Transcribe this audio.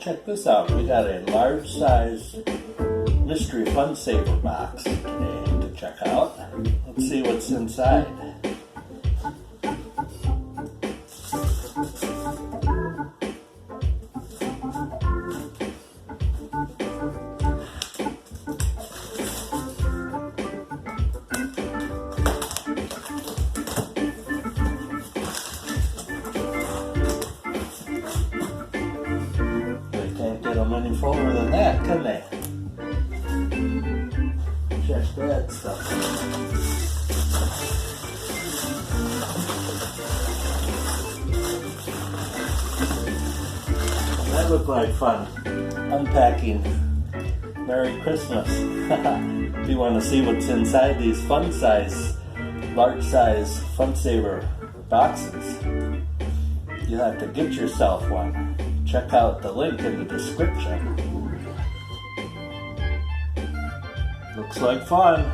Check this out. We got a large size mystery fun saver box today to check out. Let's see what's inside. Can't get them any fuller than that, can they? Check that stuff. That looked like fun. Unpacking. Merry Christmas. If you want to see what's inside these large size Fun Saver boxes, you'll have to get yourself one. Check out the link in the description. Looks like fun.